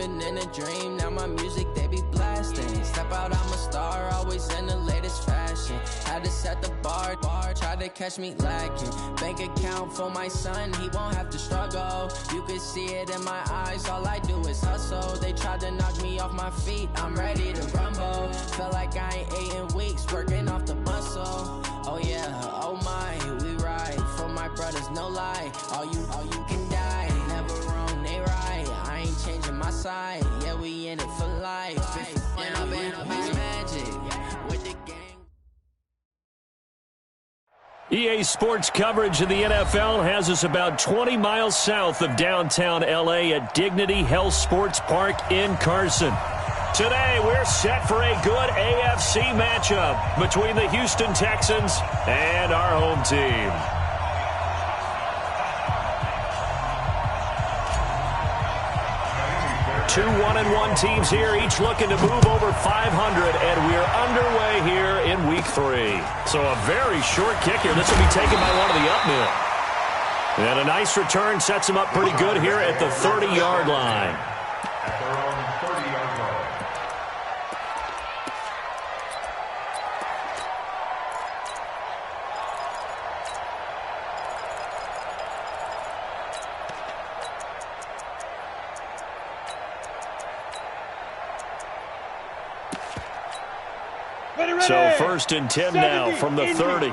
living in a dream, now my music they be blasting. Step out, I'm a star, always in the latest fashion. Had to set the bar, try to catch me lacking. Bank account for my son, he won't have to struggle. You can see it in my eyes, all I do is hustle. They tried to knock me off my feet, I'm ready to rumble. Felt like I ain't ate in weeks, working off the muscle. Oh yeah, oh my, we ride for my brothers, no lie. All you can die, never wrong, they right. I ain't changing my side, yeah, we in it for life. And I've been magic with the gang. EA Sports coverage of the NFL has us about 20 miles south of downtown L.A. at Dignity Health Sports Park in Carson. Today, we're set for a good AFC matchup between the Houston Texans and our home team. Two 1-1 teams here, each looking to move over 500, and we're underway here in Week 3. So a very short kick here. This will be taken by one of the up men. And a nice return sets him up pretty good here at the 30-yard line. So 1st and 10 now from the 30.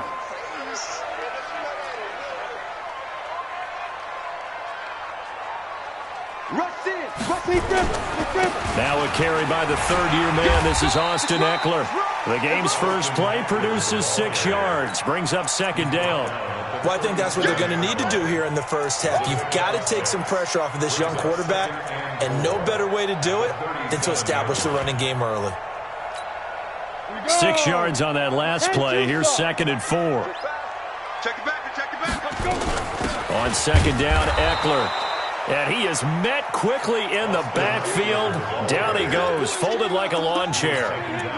Now a carry by the third-year man. This is Austin Eckler. The game's first play produces 6 yards, brings up 2nd down. Well, I think that's what they're going to need to do here in the first half. You've got to take some pressure off of this young quarterback, and no better way to do it than to establish the running game early. 6 yards on that last play. Here's 2nd and 4. Check it back. On 2nd down, Eckler. And he is met quickly in the backfield. Down he goes, folded like a lawn chair.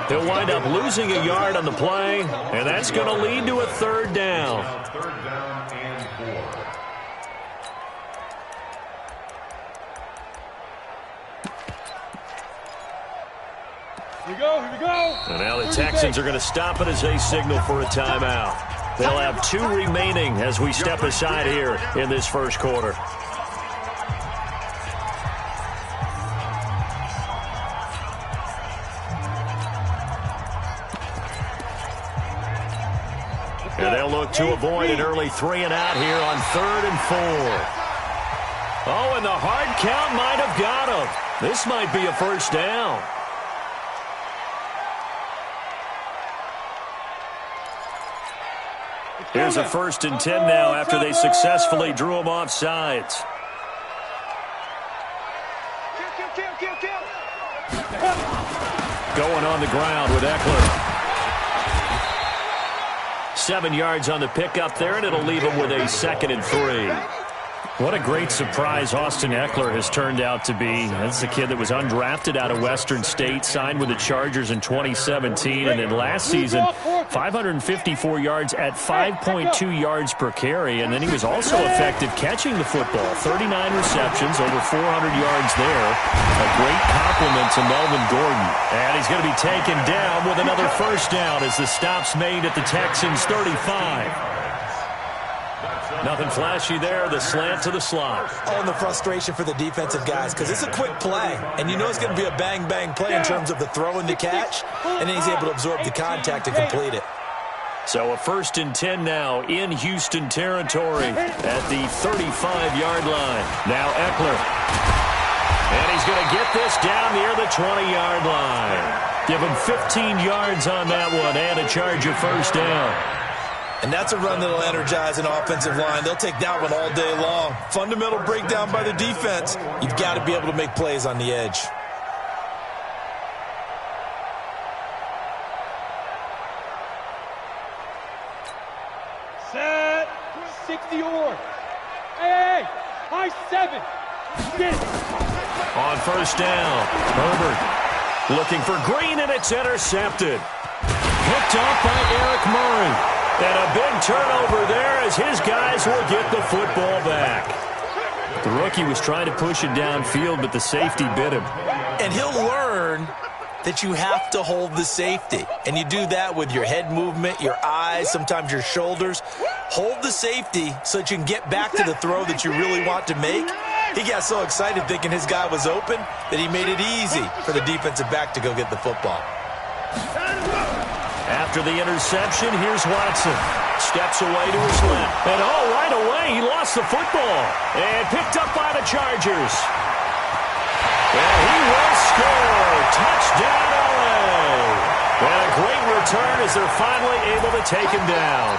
He'll wind up losing a yard on the play, and that's going to lead to a 3rd down. Here we go. And now the Texans are going to stop it as they signal for a timeout. They'll have 2 remaining as we step aside here in this first quarter. And they'll look to avoid an early 3 and out here on 3rd and 4. Oh, and the hard count might have got him. This might be a 1st down. Here's a 1st and 10 now after they successfully drew him off sides. Going on the ground with Eckler. 7 yards on the pickup there, and it'll leave him with a 2nd and 3. What a great surprise Austin Eckler has turned out to be. That's a kid that was undrafted out of Western State, signed with the Chargers in 2017, and then last season, 554 yards at 5.2 yards per carry, and then he was also effective catching the football. 39 receptions, over 400 yards there. A great compliment to Melvin Gordon. And he's going to be taken down with another 1st down as the stop's made at the Texans' 35. Nothing flashy there, the slant to the slot. Oh, and the frustration for the defensive guys, because it's a quick play, and you know it's going to be a bang-bang play in terms of the throw and the catch, and then he's able to absorb the contact and complete it. So a 1st and 10 now in Houston territory at the 35-yard line. Now Eckler. And he's going to get this down near the 20-yard line. Give him 15 yards on that one and a charge of 1st down. And that's a run that will energize an offensive line. They'll take that one all day long. Fundamental breakdown by the defense. You've got to be able to make plays on the edge. Set. 60-or. Hey, high 7. Get it. On 1st down, Herbert looking for Green, and it's intercepted. Picked off by Eric Murray. And a big turnover there as his guys will get the football back. The rookie was trying to push it downfield, but the safety bit him. And he'll learn that you have to hold the safety. And you do that with your head movement, your eyes, sometimes your shoulders. Hold the safety so that you can get back to the throw that you really want to make. He got so excited thinking his guy was open that he made it easy for the defensive back to go get the football. After the interception, here's Watson. Steps away to his left. And right away, he lost the football. And picked up by the Chargers. And he will score. Touchdown, LA. And a great return as they're finally able to take him down.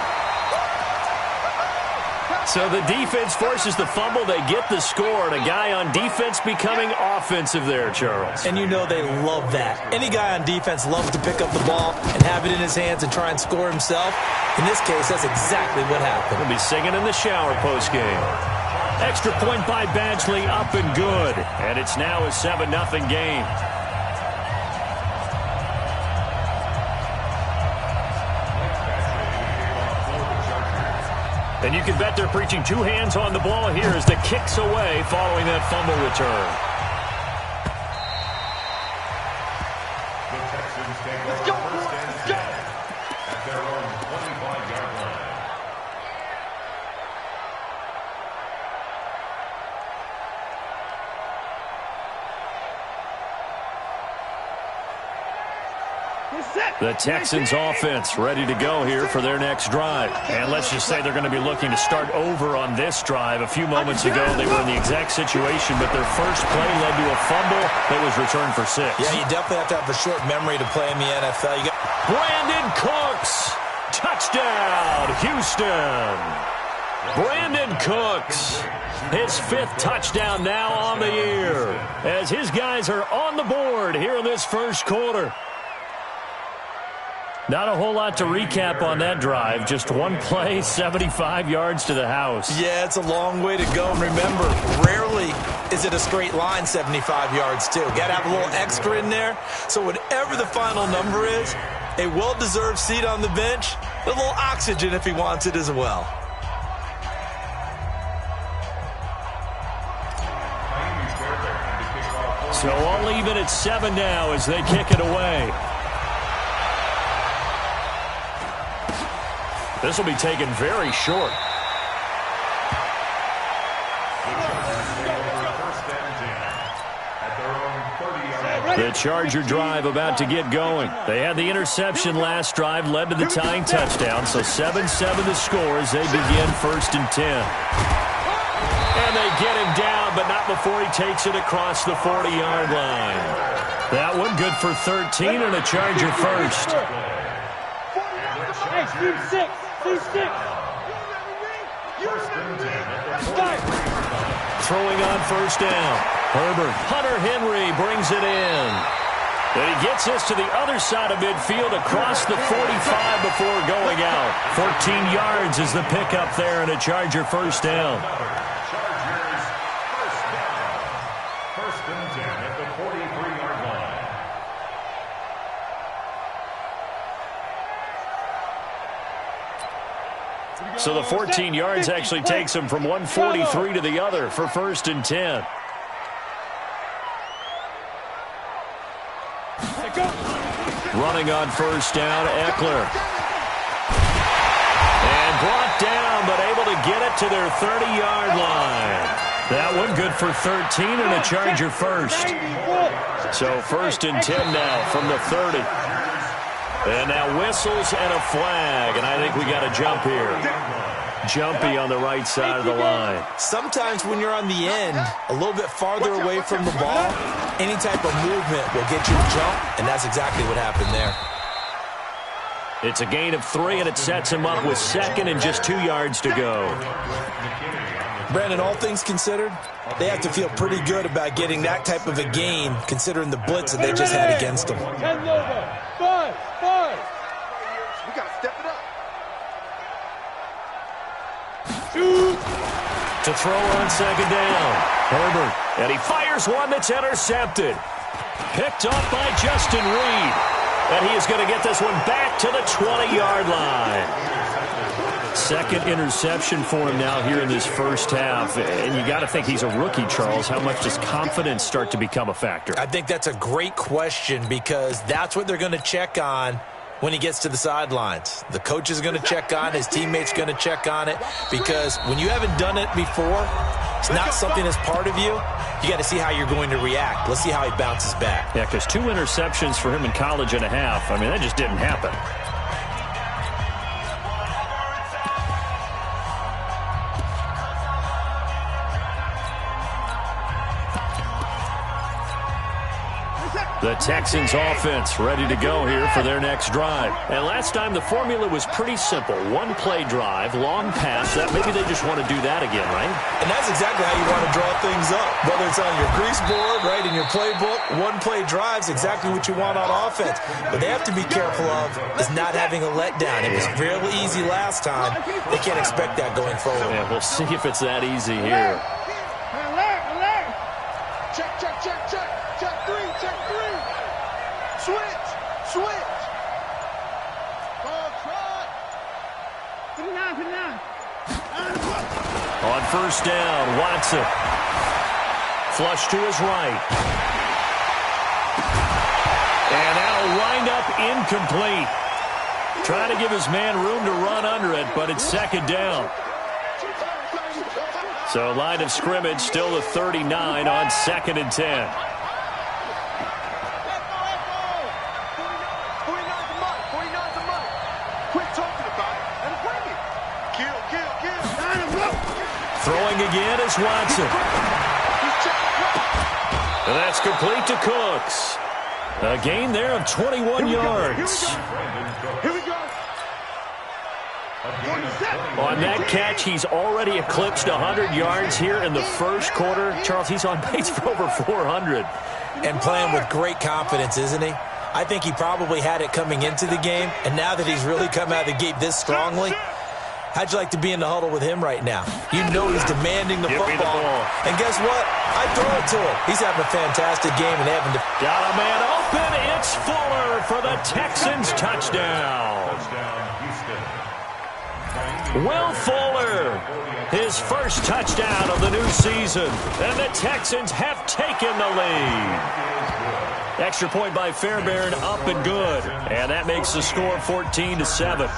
So the defense forces the fumble. They get the score. And a guy on defense becoming offensive there, Charles. And you know they love that. Any guy on defense loves to pick up the ball and have it in his hands and try and score himself. In this case, that's exactly what happened. He'll be singing in the shower postgame. Extra point by Badgley, up and good. And it's now a 7-0 game. And you can bet they're preaching two hands on the ball here as the kick's away following that fumble return. Let's go! Let's go! At their own 25-yard line. The Texans offense ready to go here for their next drive. And let's just say they're going to be looking to start over on this drive. A few moments ago, they were in the exact situation, but their first play led to a fumble that was returned for 6. Yeah, you definitely have to have a short memory to play in the NFL. You got Brandon Cooks. Touchdown, Houston. Brandon Cooks. His 5th touchdown now on the year as his guys are on the board here in this first quarter. Not a whole lot to recap on that drive. Just one play, 75 yards to the house. Yeah, it's a long way to go. And remember, rarely is it a straight line 75 yards, too. Got to have a little extra in there. So whatever the final number is, a well-deserved seat on the bench, a little oxygen if he wants it as well. So all even at 7 now as they kick it away. This will be taken very short. The Charger drive about to get going. They had the interception last drive, led to the tying touchdown. So 7-7 the score as they begin 1st and 10. And they get him down, but not before he takes it across the 40-yard line. That one good for 13 and a Charger first. Hey, Steve 6. Throwing on 1st down. Herbert. Hunter Henry brings it in. And he gets us to the other side of midfield across the 45 before going out. 14 yards is the pickup there and a Charger 1st down. Chargers first down. 1st and 10 at the 43-yard line. So the 14 yards actually takes him from 143 to the other for 1st and 10. Running on 1st down, Eckler. And brought down, but able to get it to their 30-yard line. That one good for 13 and a Charger first. So 1st and 10 now from the 30. And now whistles and a flag, and I think we got a jump here. Jumpy on the right side of the line. Sometimes when you're on the end, a little bit farther away from the ball, any type of movement will get you a jump, and that's exactly what happened there. It's a gain of 3, and it sets him up with 2nd and just 2 yards to go. Brandon, all things considered, they have to feel pretty good about getting that type of a gain, considering the blitz that they just had against them. 10 over. 5. We got to step it up. To throw on 2nd down. Herbert. And he fires one that's intercepted. Picked off by Justin Reed. And he is going to get this one back to the 20-yard line. Second interception for him now here in this first half. And you got to think he's a rookie, Charles. How much does confidence start to become a factor? I think that's a great question because that's what they're going to check on when he gets to the sidelines. The coach is going to check on it. His teammates going to check on it because when you haven't done it before, it's not something that's part of you. You got to see how you're going to react. Let's see how he bounces back. Yeah, because 2 interceptions for him in college and a half. I mean, that just didn't happen. The Texans offense ready to go here for their next drive. And last time the formula was pretty simple. 1-play drive, long pass. That maybe they just want to do that again, right? And that's exactly how you want to draw things up. Whether it's on your grease board, right, in your playbook, 1-play drive's exactly what you want on offense. But they have to be careful of is not having a letdown. It was fairly easy last time. They can't expect that going forward. Yeah, we'll see if it's that easy here. Check, check, check, check. Check 3, check 3. Switch, switch. Ball trot. Put it down. On first down, Watson. Flush to his right. And that'll wind up incomplete. Trying to give his man room to run under it, but it's second down. So line of scrimmage still the 39 on 2nd and 10. Throwing again is Watson. And that's complete to Cooks. A gain there of 21 yards. Here we go. On that catch, he's already eclipsed 100 yards here in the first quarter. Charles, he's on pace for over 400. And playing with great confidence, isn't he? I think he probably had it coming into the game, and now that he's really come out of the gate this strongly, how'd you like to be in the huddle with him right now? You know he's demanding the football. And guess what? I throw it to him. He's having a fantastic game and having to... Got a man open. It's Fuller for the Texans touchdown. Will Fuller, his first touchdown of the new season. And the Texans have taken the lead. Extra point by Fairbairn, up and good. And that makes the score 14-7.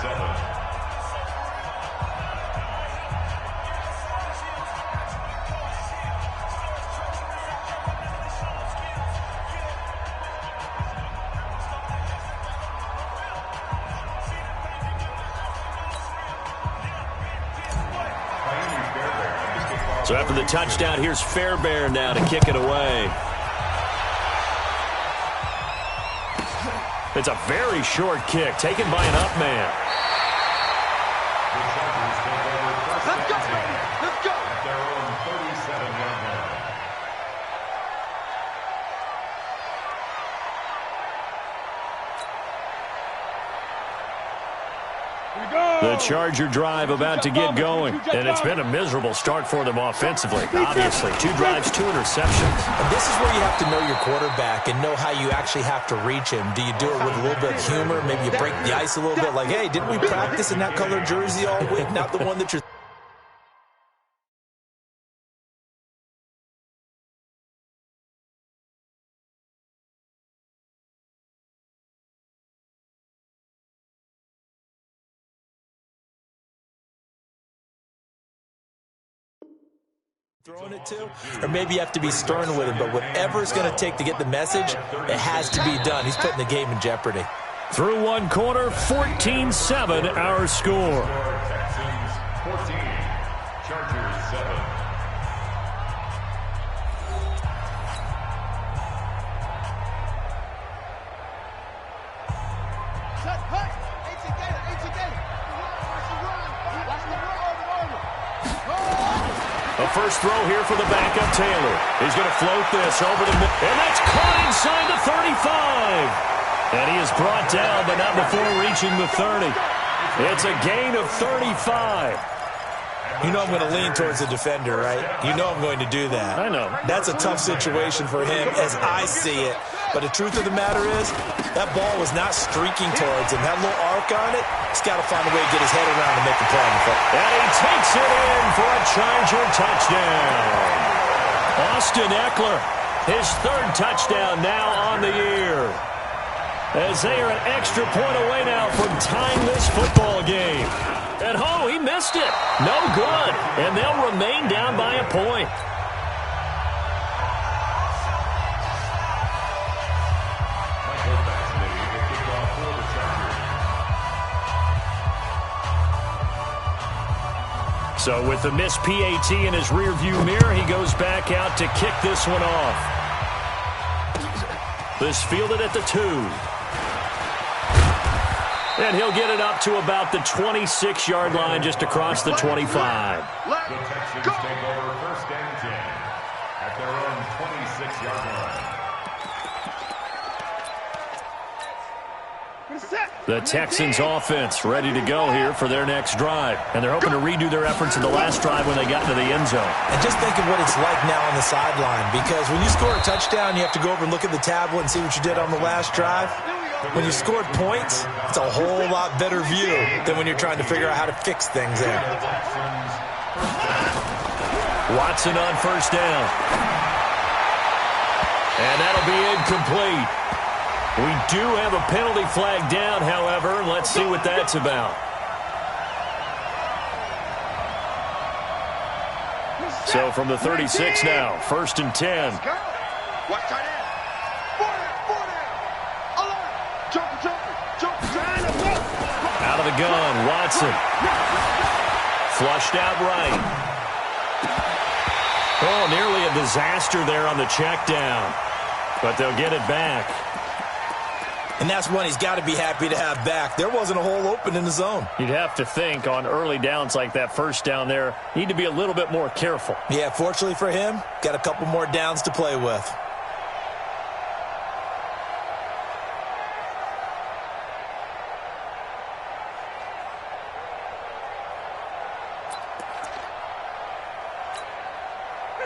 So after the touchdown, here's Fairbairn now to kick it away. It's a very short kick, taken by an up man. Let's go, baby. Let's go. At their own 37-yard line. The Charger drive about to get going. And it's been a miserable start for them offensively. Obviously, 2 drives, 2 interceptions. And this is where you have to know your quarterback and know how you actually have to reach him. Do you do it with a little bit of humor? Maybe you break the ice a little bit like, hey, didn't we practice in that color jersey all week? Not the one that you're... throwing it to, or maybe you have to be stern with him, but whatever it's going to take to get the message, it has to be done. He's putting the game in jeopardy. Through one quarter, 14-7 our score. Texans 14, Chargers 7. A first throw here for the backup Taylor. He's going to float this over the middle. And that's caught inside the 35. And he is brought down, but not before reaching the 30. It's a gain of 35. You know I'm going to lean towards the defender, right? You know I'm going to do that. I know. That's a tough situation for him as I see it. But the truth of the matter is, that ball was not streaking towards him. That little arc on it, he's got to find a way to get his head around and make a play on the foot. And he takes it in for a Charger touchdown. Austin Eckler, his third touchdown now on the year. As they are an extra point away now from tying this football game. And he missed it. No good. And they'll remain down by a point. So with the missed PAT in his rearview mirror, he goes back out to kick this one off. This fielded at the 2. And he'll get it up to about the 26-yard line, just across the 25. The Texans take over first and 10 at their own 26-yard line. The Texans offense ready to go here for their next drive. And they're hoping to redo their efforts in the last drive when they got into the end zone. And just think of what it's like now on the sideline, because when you score a touchdown, you have to go over and look at the tablet and see what you did on the last drive. When you scored points, it's a whole lot better view than when you're trying to figure out how to fix things there. Watson on first down. And that'll be incomplete. We do have a penalty flag down, however. Let's see what that's about. So from the 36 now, first and 10. Out of the gun, Watson. Flushed out right. Oh, nearly a disaster there on the check down. But they'll get it back. And that's one he's got to be happy to have back. There wasn't a hole open in the zone. You'd have to think on early downs like that first down there, need to be a little bit more careful. Yeah, fortunately for him, got a couple more downs to play with.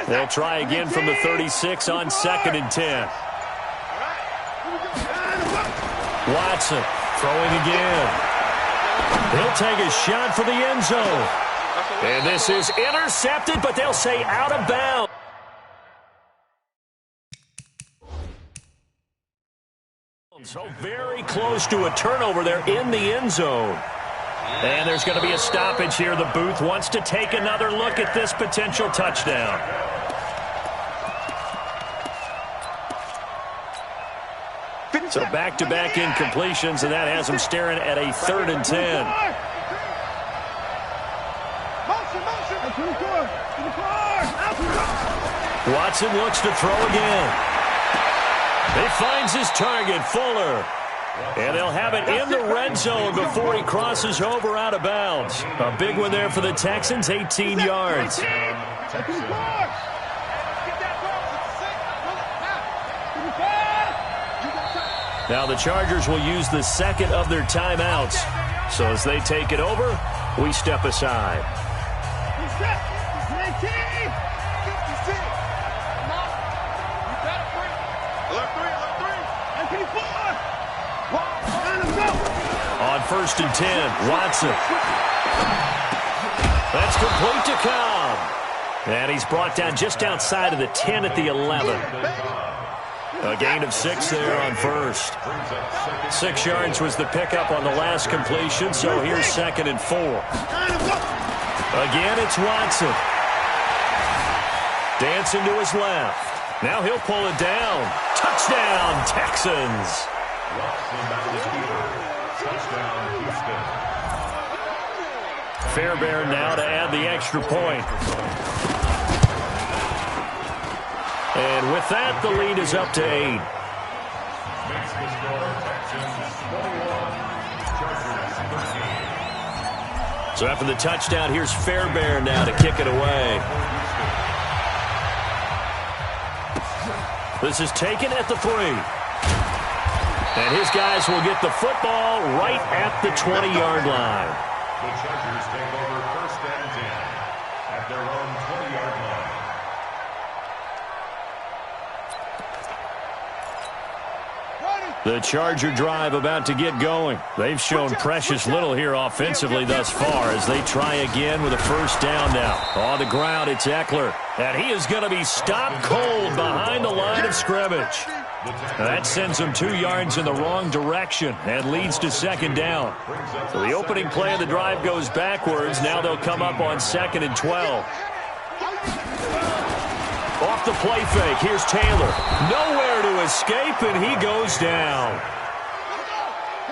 They'll try again from the 36 on second and 10. Watson throwing again. He'll take a shot for the end zone. And this is intercepted, but they'll say out of bounds. So very close to a turnover there in the end zone. And there's going to be a stoppage here. The booth wants to take another look at this potential touchdown. So back-to-back incompletions, and that has him staring at a third and 10. Watson looks to throw again. He finds his target, Fuller. And they'll have it in the red zone before he crosses over out of bounds. A big one there for the Texans, 18 yards. Now the Chargers will use the second of their timeouts. So as they take it over, we step aside. On first and 10, Watson. That's complete to Cobb. And he's brought down just outside of the 10 at the 11. A gain of 6 there on first. 6 yards was the pickup on the last completion, so here's second and 4. Again, it's Watson. Dancing to his left. Now he'll pull it down. Touchdown, Texans. Fairbairn now to add the extra point. And with that, the lead is up to 8. So after the touchdown, here's Fairbairn now to kick it away. This is taken at the 3. And his guys will get the football right at the 20-yard line. The Chargers take over first and 10 at their own 20-yard line. The Charger drive about to get going. They've shown precious little here offensively thus far as they try again with a first down now. On the ground, it's Eckler. And he is going to be stopped cold behind the line of scrimmage. That sends him 2 yards in the wrong direction and leads to second down. So the opening play of the drive goes backwards. Now they'll come up on 2nd and 12. Off the play fake, here's Taylor. Nowhere to escape, and he goes down.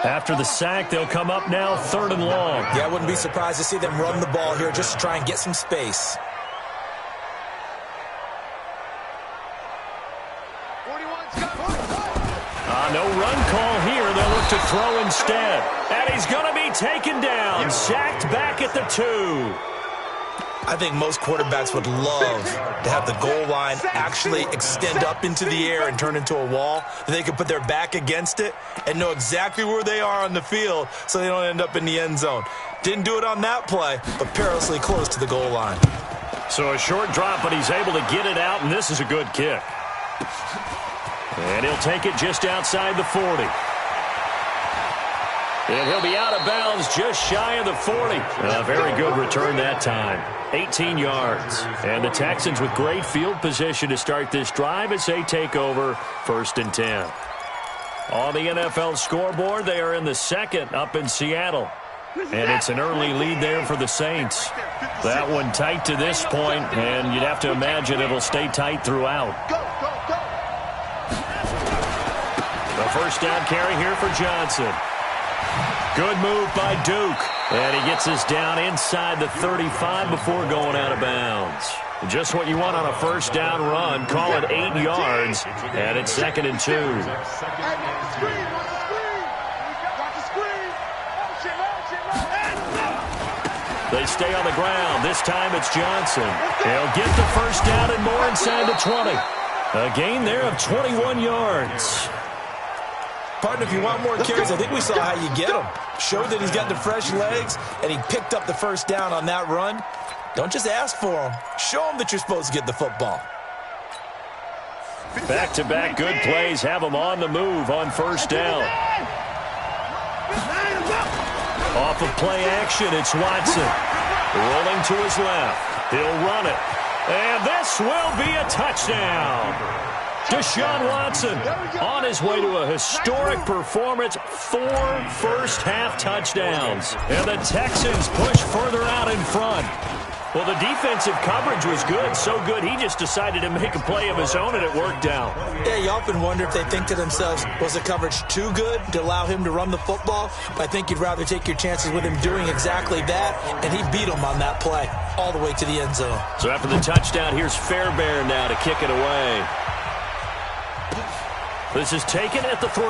After the sack, they'll come up now 3rd and long. Yeah, I wouldn't be surprised to see them run the ball here just to try and get some space. No run call here. They'll look to throw instead. And he's going to be taken down, sacked back at the 2. I think most quarterbacks would love to have the goal line actually extend up into the air and turn into a wall. They can put their back against it and know exactly where they are on the field so they don't end up in the end zone. Didn't do it on that play, but perilously close to the goal line. So a short drop, but he's able to get it out, and this is a good kick. And he'll take it just outside the 40. And he'll be out of bounds just shy of the 40. A very good return that time. 18 yards. And the Texans with great field position to start this drive as they take over 1st and 10. On the NFL scoreboard, they are in the 2nd up in Seattle. And it's an early lead there for the Saints. That one tight to this point, and you'd have to imagine it'll stay tight throughout. The first down carry here for Johnson. Good move by Duke. And he gets us down inside the 35 before going out of bounds. Just what you want on a first down run. Call it 8 yards. And it's 2nd and 2. They stay on the ground. This time it's Johnson. He'll get the first down and more inside the 20. A gain there of 21 yards. Partner, if you want more carries, I think we saw how you get them. Showed that he's got the fresh legs, and he picked up the first down on that run. Don't just ask for them. Show them that you're supposed to get the football. Back-to-back good plays have him on the move on first down. Off of play action, it's Watson. Rolling to his left. He'll run it. And this will be a touchdown. Deshaun Watson on his way to a historic performance, 4 first-half touchdowns. And the Texans push further out in front. Well, the defensive coverage was good, so good he just decided to make a play of his own, and it worked out. Yeah, you often wonder if they think to themselves, was the coverage too good to allow him to run the football? I think you'd rather take your chances with him doing exactly that, and he beat him on that play all the way to the end zone. So after the touchdown, here's Fairbairn now to kick it away. This is taken at the 3.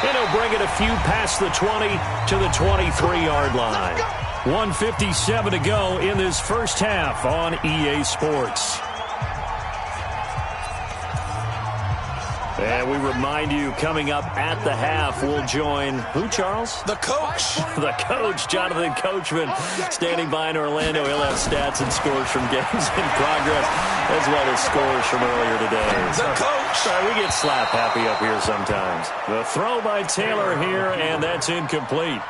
And he'll bring it a few past the 20 to the 23-yard line. 1:57 to go in this first half on EA Sports. And we remind you, coming up at the half, we'll join who, Charles? The coach. The coach, Jonathan Coachman, standing by in Orlando. He'll have stats and scores from games in progress, as well as scores from earlier today. The coach. Sorry, we get slap happy up here sometimes. The throw by Taylor here, and that's incomplete.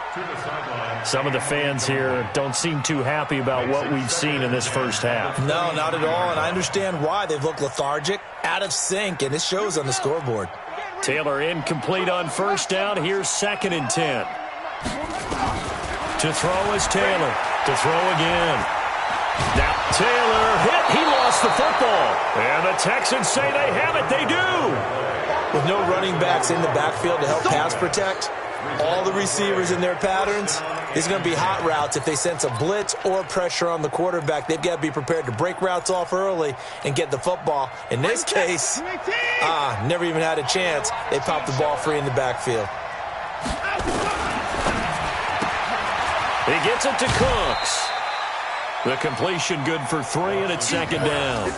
Some of the fans here don't seem too happy about what we've seen in this first half. No, not at all, and I understand why. They've looked lethargic, out of sync, and it shows on the scoreboard. Taylor incomplete on first down. Here's 2nd and 10. To throw is Taylor. To throw again. Now Taylor hit. He lost the football. And the Texans say they have it. They do. With no running backs in the backfield to help pass protect, all the receivers in their patterns, these are going to be hot routes. If they sense a blitz or pressure on the quarterback, they've got to be prepared to break routes off early and get the football. In this case, never even had a chance. They popped the ball free in the backfield. He gets it to Cooks. The completion good for 3, and it's 2nd down.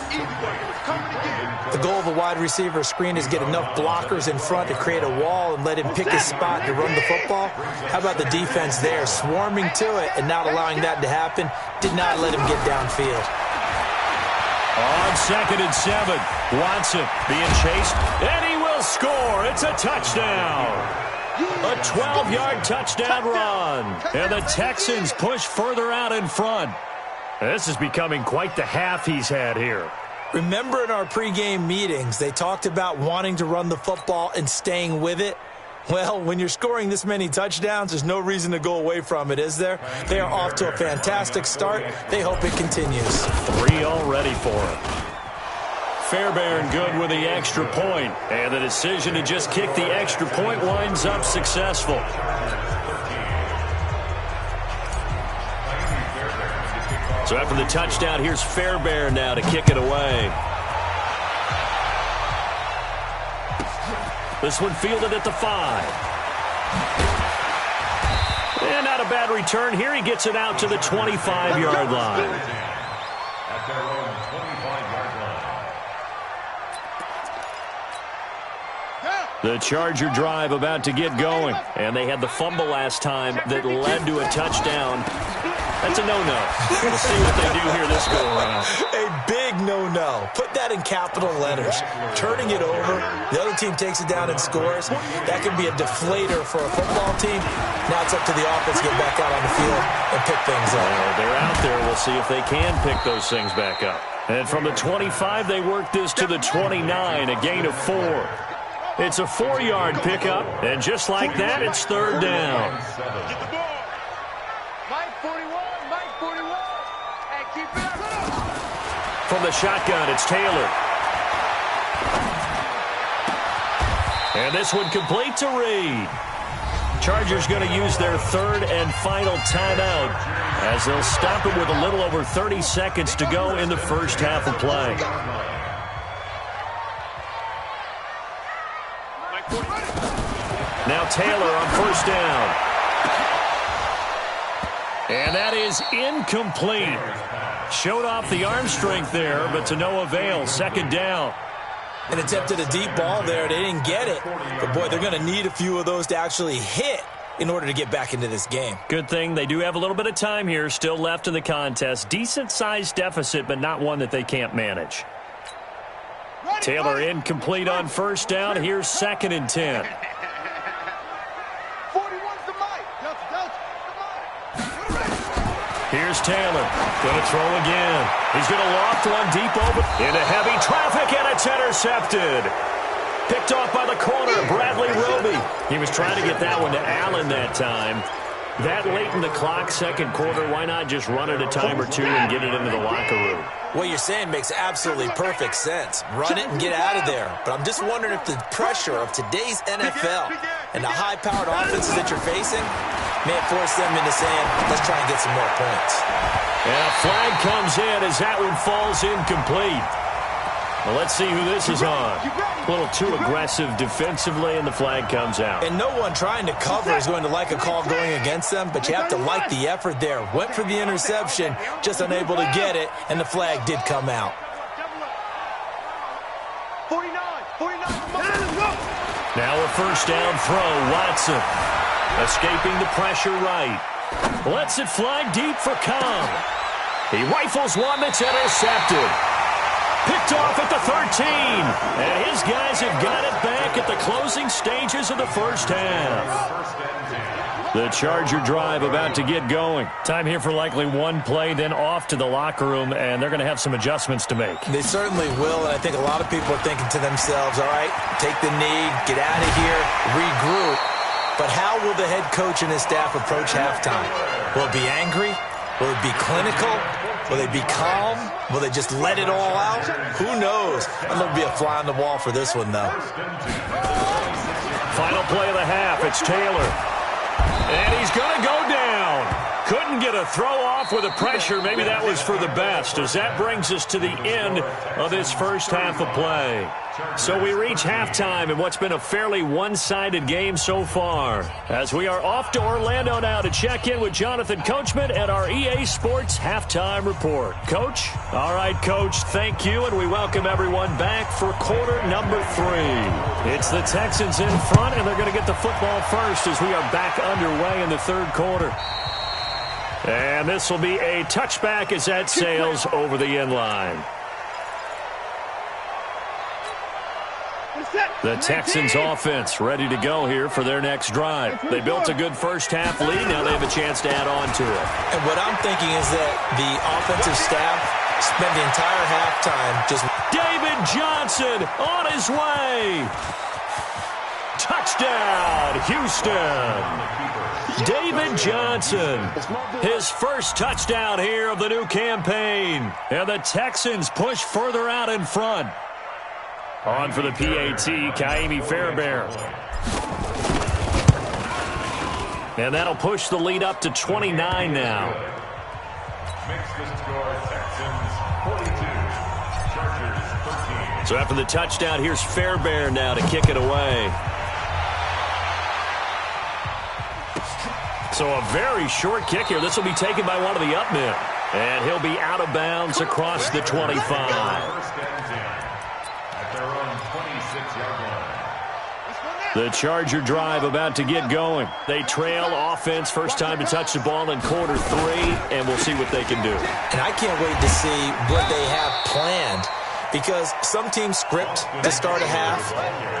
The goal of a wide receiver screen is get enough blockers in front to create a wall and let him pick his spot to run the football. How about the defense there, swarming to it and not allowing that to happen? Did not let him get downfield. On 2nd and 7, Watson being chased, and he will score. It's a touchdown. A 12-yard touchdown run. And the Texans push further out in front. This is becoming quite the half he's had here. Remember in our pregame meetings, they talked about wanting to run the football and staying with it? Well, when you're scoring this many touchdowns, there's no reason to go away from it, is there? They are off to a fantastic start. They hope it continues. 3 already for him. Fairbairn good with the extra point, and the decision to just kick the extra point winds up successful. So after the touchdown, here's Fairbairn now to kick it away. This one fielded at the 5. And not a bad return here. He gets it out to the 25-yard line. At their own 25-yard line. The Charger drive about to get going. And they had the fumble last time that led to a touchdown. That's a no-no. We'll see what they do here this go-around. A big no-no. Put that in capital letters. Turning it over, the other team takes it down and scores. That can be a deflator for a football team. Now it's up to the offense to get back out on the field and pick things up. Well, they're out there. We'll see if they can pick those things back up. And from the 25, they work this to the 29, a gain of 4. It's a 4-yard pickup, and just like that, it's 3rd down. Get the ball. Mike 41, Mike 41. Hey, keep it up. From the shotgun, it's Taylor. And this one complete to Reed. Chargers going to use their 3rd and final timeout as they'll stop it with a little over 30 seconds to go in the first half of play. Now Taylor on 1st down. And that is incomplete. Showed off the arm strength there, but to no avail. 2nd down. And attempted a deep ball there. They didn't get it. But, boy, they're going to need a few of those to actually hit in order to get back into this game. Good thing they do have a little bit of time here still left in the contest. Decent-sized deficit, but not one that they can't manage. Taylor incomplete on 1st down. Here's 2nd and 10. 41's the Mike. Here's Taylor. Going to throw again. He's going to loft one deep over into heavy traffic, and it's intercepted. Picked off by the corner, Bradley Roby. He was trying to get that one to Allen that time. That late in the clock, 2nd quarter, why not just run it a time or two and get it into the locker room? What you're saying makes absolutely perfect sense. Run it and get out of there. But I'm just wondering if the pressure of today's NFL and the high-powered offenses that you're facing may force them into saying, let's try and get some more points. And a flag comes in as that one falls incomplete. Well, let's see who this is on. A little too aggressive defensively, and the flag comes out. And no one trying to cover is going to like a call going against them, but you have to like the effort there. Went for the interception, just unable to get it, and the flag did come out. 49. Now a 1st down throw, Watson. Escaping the pressure right. Lets it fly deep for Cobb. He rifles one that's intercepted. Picked off at the 13. And his guys have got it back at the closing stages of the first half. The Charger drive about to get going. Time here for likely one play, then off to the locker room, and they're going to have some adjustments to make. They certainly will, and I think a lot of people are thinking to themselves, all right, take the knee, get out of here, regroup. But how will the head coach and his staff approach halftime? Will it be angry? Will it be clinical? Will they be calm? Will they just let it all out? Who knows? I'd love to be a fly on the wall for this one, though. Final play of the half. It's Taylor. And he's going to go down. Couldn't get a throw off with the pressure. Maybe that was for the best, as that brings us to the end of this first half of play. So we reach halftime in what's been a fairly one-sided game so far, as we are off to Orlando now to check in with Jonathan Coachman at our EA Sports Halftime Report. Coach? All right, Coach, thank you, and we welcome everyone back for quarter number 3. It's the Texans in front, and they're going to get the football first as we are back underway in the third quarter. And this will be a touchback as that sails over the end line. The Texans offense ready to go here for their next drive. They built a good first half lead. Now they have a chance to add on to it. And what I'm thinking is that the offensive staff spent the entire halftime just... David Johnson on his way. Touchdown, Houston. David Johnson, his first touchdown here of the new campaign. And the Texans push further out in front. On for the PAT, Kaimi Fairbairn. And that'll push the lead up to 29 now. Makes the score Texans 42, Chargers 13. So after the touchdown, here's Fairbairn now to kick it away. So a very short kick here. This will be taken by one of the up men. And he'll be out of bounds across the 25. First and 10 at their own 26-yard line. The Charger drive about to get going. They trail offense, first time to touch the ball in quarter 3, and we'll see what they can do. And I can't wait to see what they have planned, because some teams script to start a half.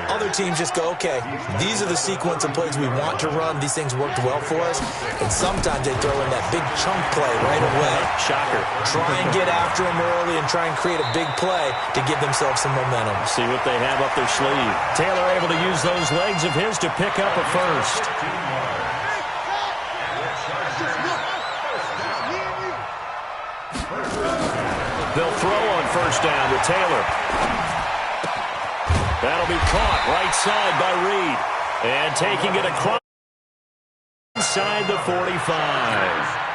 Other teams just go, okay, these are the sequence of plays we want to run. These things worked well for us. And sometimes they throw in that big chunk play right away. Shocker. Try and get after them early and try and create a big play to give themselves some momentum. See what they have up their sleeve. Taylor able to use those legs of his to pick up a first. They'll throw on first down with Taylor. That'll be caught right side by Reed. And taking it across inside the 45.